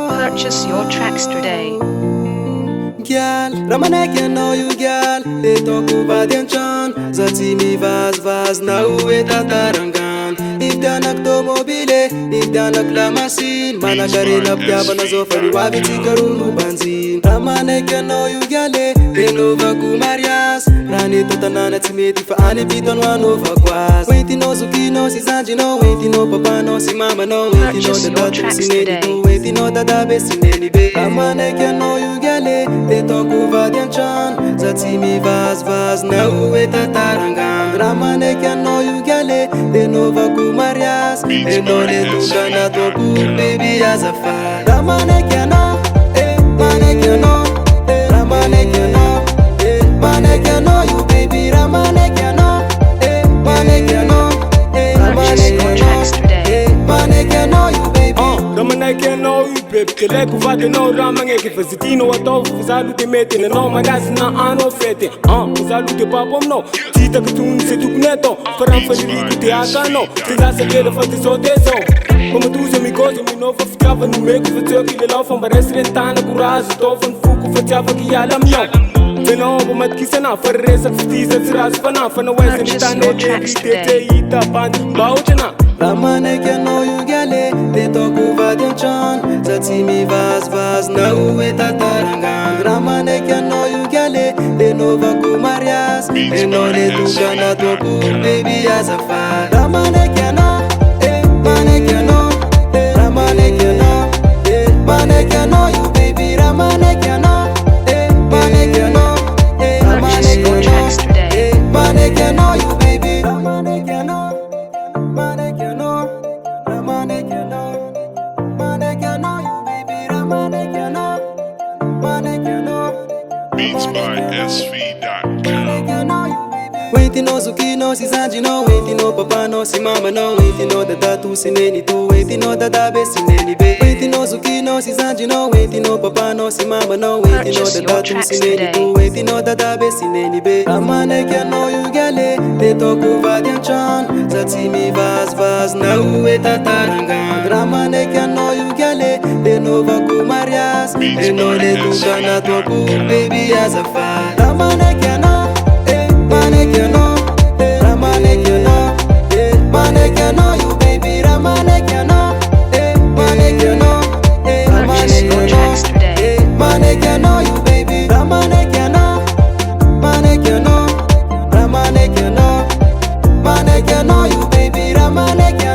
Purchase your tracks today. Girl, Ramanek you know you girl. They talk about the chan. Zati mi vaz na uwe tatarangan. If danak to mobile, if danak la machine. Mana karina pjaba na zofari wabiti karunu banzin. Ramanek you know you girl. They know vaku marias. Rani tatanana timeti fa ane biton wanova kwas. Waiting no zuki no si zanji no. Waiting no papa no si mama no. Waiting no the datu si neni do. Waiting no dadabe si neni be. Ramanek you know you girl. They talk over the chan. Zati mi vaz na uwe tatarangan. Ramanek you know you girl. They know vaku marias. They know they do gana toku baby as a fire. Ramanek you know, Manek you know, Ramanek you know, Manek you know you baby. Ramanek you know, Manek you know, Purchase your tracks today. Manek you know you baby. Ramanek you know you baby. Kele kuvade no Ramanek ifazitino watofu Fuzalu te mete na no magasi na ano fete. Fuzalu te papom no Tita katun se tukneto Faram fadiliku te akano Tiga se kele fati sote so Mama tuze mi goze mi no fafitava Nu meku fatöki le lau Fan bares rentana kurazu to Fan fuku fatjava ki alam no Veno bo mat kisana Farresa fitiza tiraz fana Fana wese mi tane te ita pan Bauchana Ramanek you know you girl. They talk over the chan. Zati mi vaz na uwe tatarangan. Ramanek you know you girl. They know vaku marias. They know they do gana toku baby as a fire. Ramanek you know, Manek you know, Ramanek you know, Manek you know you baby. Ramanek you know, Manek you know, Purchase your tracks today. Manek you know you baby. Ramanek you know, Manek you know, Ramanek you know, Manek you know you baby. Ramanek you know, Manek you know. Beats by SV.com. Waiting no zuki no si zanji no. Waiting no papa no si mama no. Waiting no datu si neni do. Waiting no dadabe si neni be. Waiting no zuki no si zanji no. Waiting no papa no si mama no. Waiting no Purchase your datu tracks si neni today. do. Waiting no dadabe si neni be. Ramanek you know you girl. They talk over the chan. Zati mi vaz na uwe tatarangan. Ramanek you know you girl. They know vaku marias. They know they do gana toku baby as a fire. Ramanek you know, Manek you know, Ramanek you know, Manek you know you baby. Ramanek you know, Manek you know, Purchase Ramanek your you tracks know, today. Manek you know you baby. Ramanek you know, Manek you know, Ramanek you know, Manek you know you baby. Ramanek you know.